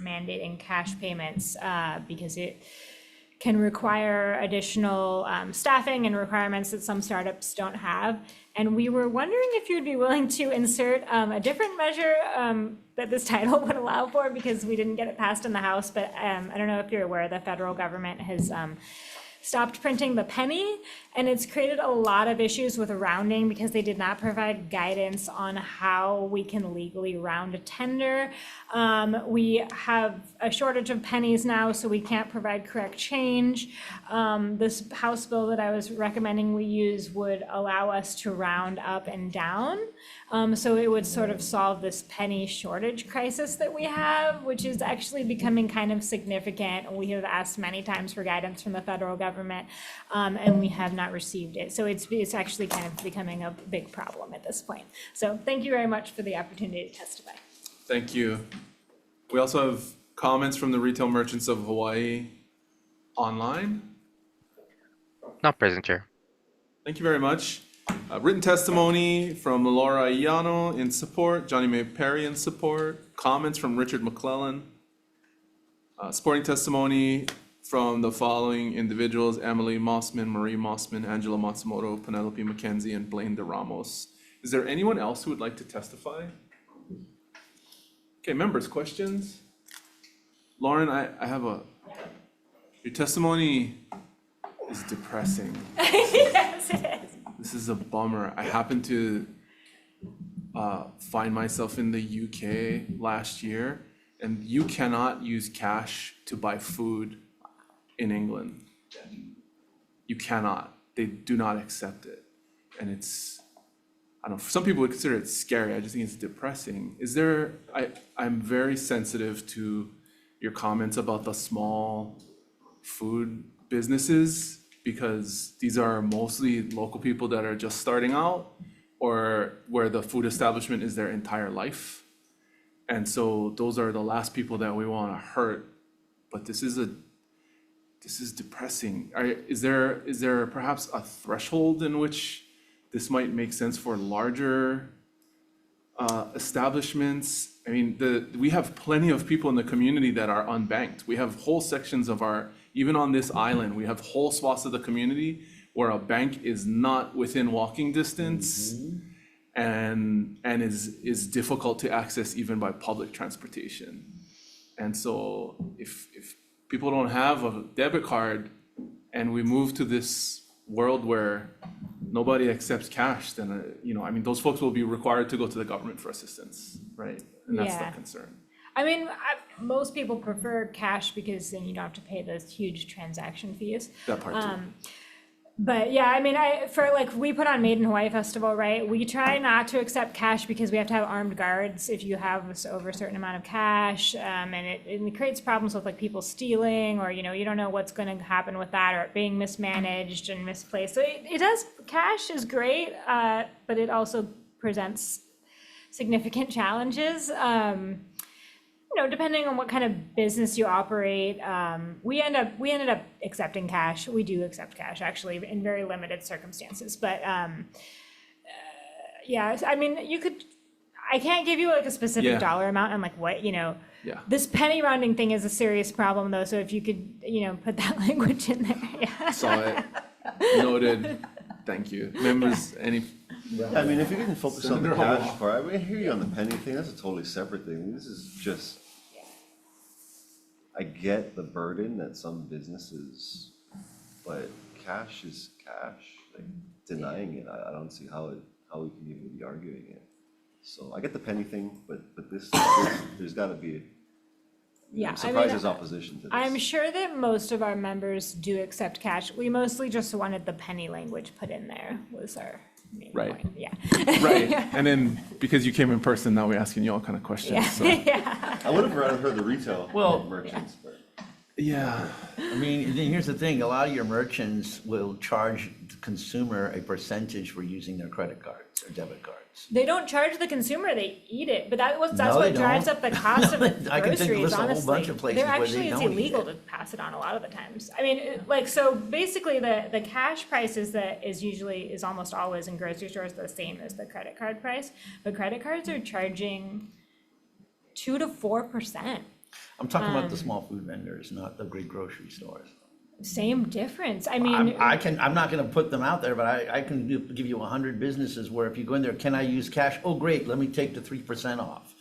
mandating cash payments because it can require additional staffing and requirements that some startups don't have. And we were wondering if you'd be willing to insert a different measure that this title would allow for, because we didn't get it passed in the House. But I don't know if you're aware, the federal government has stopped printing the penny, and it's created a lot of issues with rounding because they did not provide guidance on how we can legally round a tender. We have a shortage of pennies now, so we can't provide correct change. This House bill that I was recommending we use would allow us to round up and down. So it would sort of solve this penny shortage crisis that we have, which is actually becoming kind of significant. We have asked many times for guidance from the federal government, and we have not received it. So it's actually kind of becoming a big problem at this point. So thank you very much for the opportunity to testify. Thank you. We also have comments from the retail merchants of Hawaii online? Not present, Chair. Thank you very much. Written testimony from Laura Iano in support, Johnny May Perry in support, comments from Richard McClellan. Supporting testimony from the following individuals: Emily Mossman, Marie Mossman, Angela Matsumoto, Penelope McKenzie, and Blaine De Ramos. Is there anyone else who would like to testify? Okay, members, questions? Lauren, I have your testimony is depressing. Yes, it is. This is a bummer. I happened to find myself in the UK last year, and you cannot use cash to buy food in England. You cannot. They do not accept it. And it's, I don't know, some people would consider it scary. I just think it's depressing. I'm very sensitive to your comments about the small food businesses, because these are mostly local people that are just starting out, or where the food establishment is their entire life. And so those are the last people that we want to hurt. But this is depressing. Is there perhaps a threshold in which this might make sense for larger establishments? I mean, we have plenty of people in the community that are unbanked. We have whole sections of even on this island, we have whole swaths of the community where a bank is not within walking distance, and is difficult to access even by public transportation. And so if people don't have a debit card, and we move to this world where nobody accepts cash, then those folks will be required to go to the government for assistance, right? And that's the concern. I mean, most people prefer cash because then you don't have to pay those huge transaction fees. That part too. But yeah, I mean, we put on Made in Hawaii Festival, right? We try not to accept cash because we have to have armed guards if you have over a certain amount of cash, and it creates problems with like people stealing, or you don't know what's going to happen with that, or it being mismanaged and misplaced. So cash is great, but it also presents significant challenges. Depending on what kind of business you operate, we ended up accepting cash. We do accept cash actually in very limited circumstances, but yeah, I mean, I can't give you like a specific dollar amount and like what, this penny rounding thing is a serious problem though. So if you could, put that language in there. Yeah. Saw it, noted, thank you. Members, any? I mean, if you can focus on the cash part, I hear you on the penny thing, that's a totally separate thing. This is just, I get the burden that some businesses, but cash is cash, like denying it, I don't see how we can even be arguing it. So I get the penny thing, but this there's gotta be, I'm surprised there's opposition to this. I'm sure that most of our members do accept cash. We mostly just wanted the penny language put in there was our main point. Yeah. Right. And then because you came in person, now we're asking you all kind of questions. Yeah. So. Yeah. I would have rather heard the retail merchants, but. Yeah. I mean, here's the thing, a lot of your merchants will charge the consumer a percentage for using their credit cards or debit cards. They don't charge the consumer, they eat it, but that's No, what they drives don't. up the cost of the I can think of groceries, a whole honestly. bunch of places where they It's don't eat illegal it. to pass it on a lot of the times. I mean, so basically the cash price is almost always in grocery stores the same as the credit card price, but credit cards are charging 2 to 4%. I'm talking about the small food vendors, not the big grocery stores. Same difference. I mean, I'm not gonna put them out there, but I can give you 100 businesses where if you go in there, can I use cash? Oh, great, let me take the 3% off.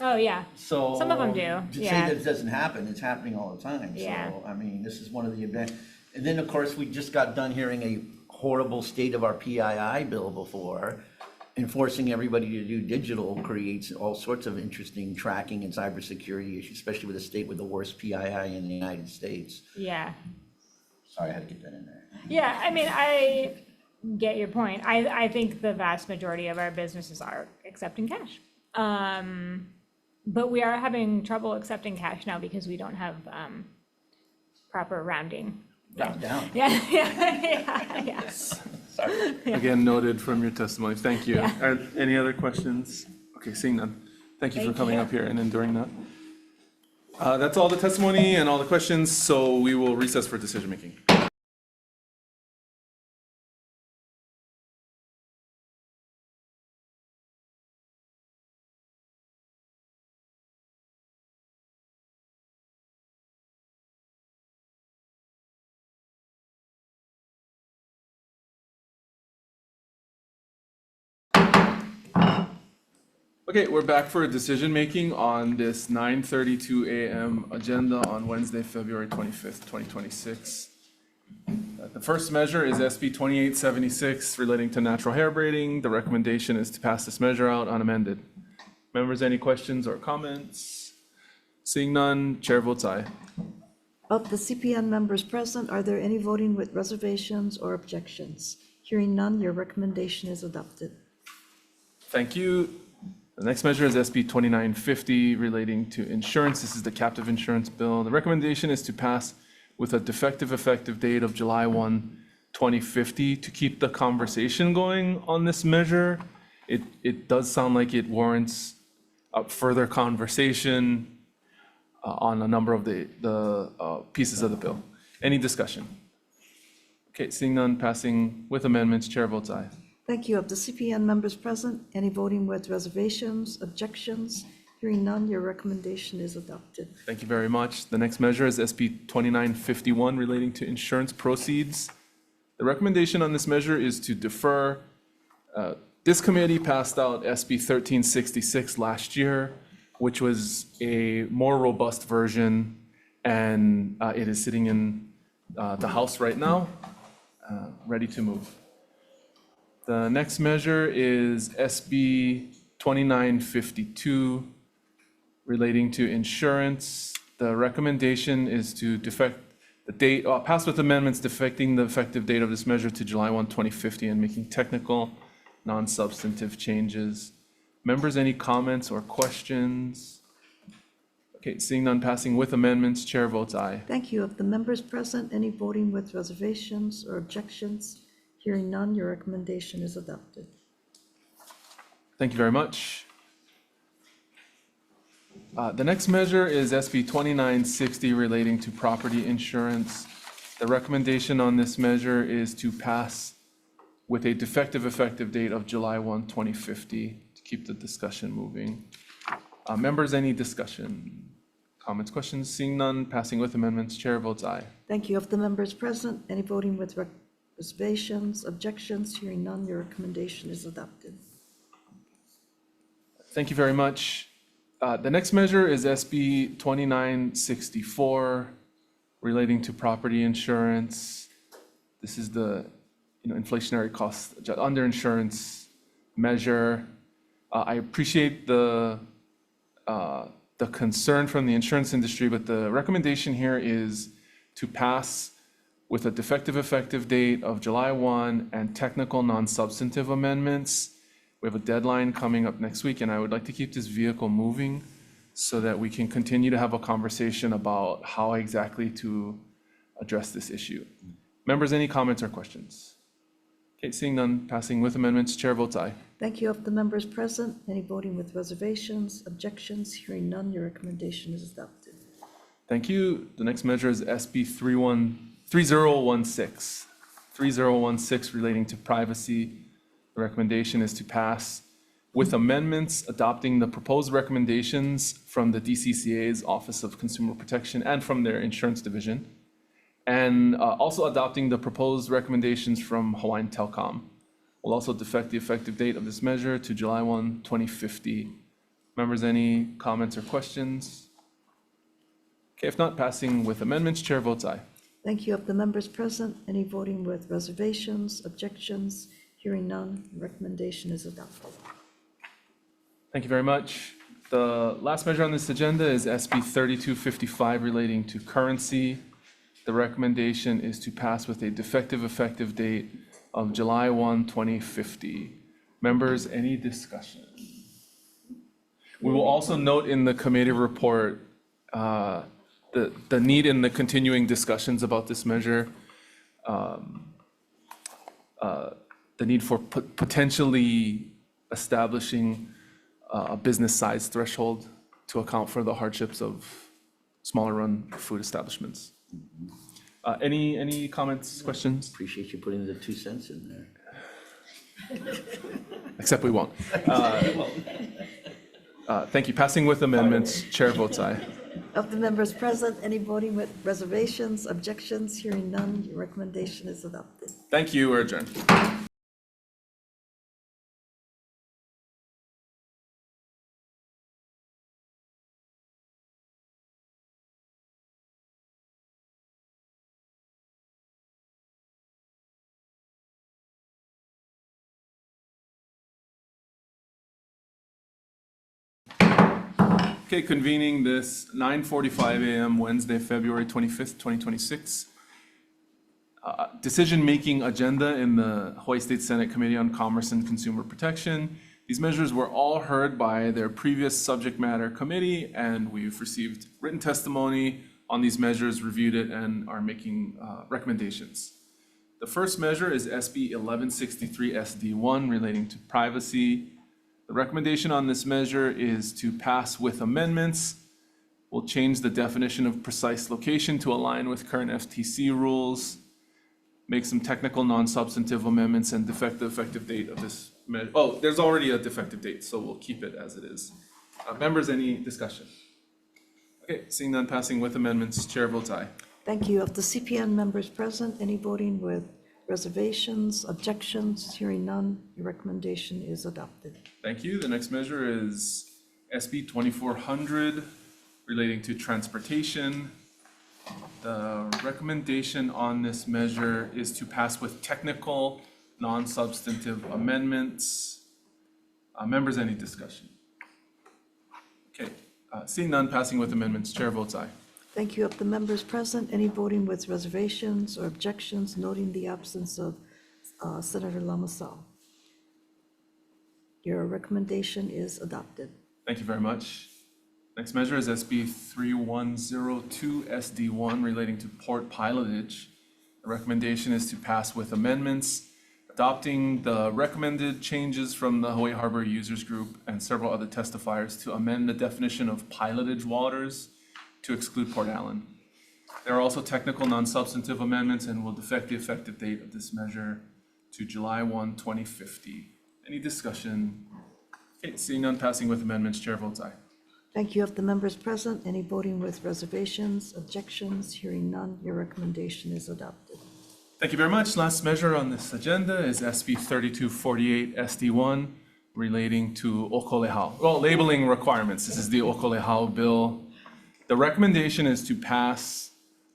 oh yeah, So. some of them do. To say Yeah. that it doesn't happen, it's happening all the time. Yeah. So, I mean, this is one of the events. And then, of course, we just got done hearing a horrible state of our PII bill before. Enforcing everybody to do digital creates all sorts of interesting tracking and cybersecurity issues, especially with a state with the worst PII in the United States. Yeah. Sorry, I had to get that in there. Yeah, I mean, I get your point. I think the vast majority of our businesses are accepting cash. But we are having trouble accepting cash now because we don't have proper rounding. Drop down. Yeah. Sorry. Again, noted from your testimony. Thank you. Yeah. Are any other questions? Okay, seeing none. Thank you for Thank coming you. up here and enduring that. That's all the testimony and all the questions, so we will recess for decision-making. Okay, we're back for decision-making on this 9:32 a.m. agenda on Wednesday, February 25th, 2026. The first measure is SB 2876 relating to natural hair braiding. The recommendation is to pass this measure out unamended. Members, any questions or comments? Seeing none, chair votes aye. Of the CPN members present, are there any voting with reservations or objections? Hearing none, your recommendation is adopted. Thank you. The next measure is SB 2950 relating to insurance. This is the captive insurance bill. The recommendation is to pass with a defective effective date of July 1, 2050. To keep the conversation going on this measure, it does sound like it warrants a further conversation on a number of the pieces of the bill. Any discussion? Okay, seeing none, passing with amendments, chair votes aye. Thank you. Of the CPN members present, any voting with reservations, objections? Hearing none, your recommendation is adopted. Thank you very much. The next measure is SB 2951 relating to insurance proceeds. The recommendation on this measure is to defer. This committee passed out SB 1366 last year, which was a more robust version, and it is sitting in the House right now, ready to move. The next measure is SB 2952 relating to insurance. The recommendation is to defect the date, pass with amendments defecting the effective date of this measure to July 1, 2050 and making technical, non-substantive changes. Members, any comments or questions? Okay, seeing none, passing with amendments, chair votes aye. Thank you. Of the members present, any voting with reservations or objections? Hearing none, your recommendation is adopted. Thank you very much. The next measure is SB 2960 relating to property insurance. The recommendation on this measure is to pass with a defective effective date of July 1, 2050 to keep the discussion moving. Members, any discussion? Comments, questions? Seeing none, passing with amendments, chair votes aye. Thank you. Of the members present, any voting with reservations, objections? Hearing none, your recommendation is adopted. Thank you very much. The next measure is SB 2964 relating to property insurance. This is the inflationary cost underinsurance measure. I appreciate the concern from the insurance industry, but the recommendation here is to pass with a defective effective date of July 1 and technical non-substantive amendments. We have a deadline coming up next week, and I would like to keep this vehicle moving so that we can continue to have a conversation about how exactly to address this issue. Members, any comments or questions? Okay, seeing none, passing with amendments, chair votes aye. Thank you. Of the members present, any voting with reservations, objections? Hearing none, your recommendation is adopted. Thank you. The next measure is SB 3016. 3016 relating to privacy. The recommendation is to pass with amendments adopting the proposed recommendations from the DCCA's Office of Consumer Protection and from their insurance division, and also adopting the proposed recommendations from Hawaiian Telcom. We'll also defect the effective date of this measure to July 1, 2050. Members, any comments or questions? Okay, if not, passing with amendments, chair votes aye. Thank you. Of the members present, any voting with reservations, objections? Hearing none, recommendation is adopted. Thank you very much. The last measure on this agenda is SB 3255 relating to currency. The recommendation is to pass with a defective effective date of July 1, 2050. Members, any discussion? We will also note in the committee report the need in the continuing discussions about this measure, the need for potentially establishing a business size threshold to account for the hardships of smaller run food establishments. Any comments, questions? Appreciate you putting the 2 cents in there. Except we won't. Thank you. Passing with amendments, chair votes aye. Of the members present, any voting with reservations, objections, hearing none, your recommendation is adopted. Thank you. We're adjourned. Okay, convening this 9:45 a.m. Wednesday, February 25th, 2026. Decision-making agenda in the Hawaii State Senate Committee on Commerce and Consumer Protection. These measures were all heard by their previous subject matter committee, and we've received written testimony on these measures, reviewed it, and are making recommendations. The first measure is SB 1163 SD1 relating to privacy. The recommendation on this measure is to pass with amendments. We'll change the definition of precise location to align with current FTC rules, make some technical non-substantive amendments, and defect the effective date of this measure. Oh, there's already a defective date, so we'll keep it as it is. Members, any discussion? Okay, seeing none, passing with amendments, chair votes aye. Thank you. Of the CPN members present, any voting with reservations, objections, hearing none, your recommendation is adopted. Thank you. The next measure is SB 2400 relating to transportation. The recommendation on this measure is to pass with technical, non-substantive amendments. Members, any discussion? Okay, seeing none, passing with amendments, chair votes aye. Thank you. Of the members present, any voting with reservations or objections, noting the absence of Senator Lamasal. Your recommendation is adopted. Thank you very much. Next measure is SB 3102 SD1 relating to port pilotage. The recommendation is to pass with amendments, adopting the recommended changes from the Hawaii Harbor Users Group and several other testifiers to amend the definition of pilotage waters to exclude Port Allen. There are also technical non-substantive amendments and will defect the effective date of this measure to July 1, 2050. Any discussion? Okay, seeing none, passing with amendments, chair votes aye. Thank you. Of the members present, any voting with reservations, objections, hearing none, your recommendation is adopted. Thank you very much. Last measure on this agenda is SB 3248 SD1 relating to okolehau. Well, labeling requirements. This is the okolehau bill. The recommendation is to pass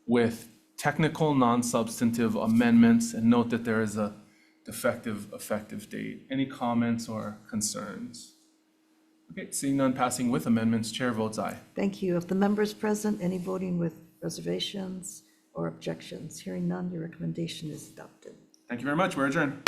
with technical non-substantive amendments, and note that there is a defective effective date. Any comments or concerns? Okay, seeing none, passing with amendments, chair votes aye. Thank you. Of the members present, any voting with reservations or objections, hearing none, your recommendation is adopted. Thank you very much. We're adjourned.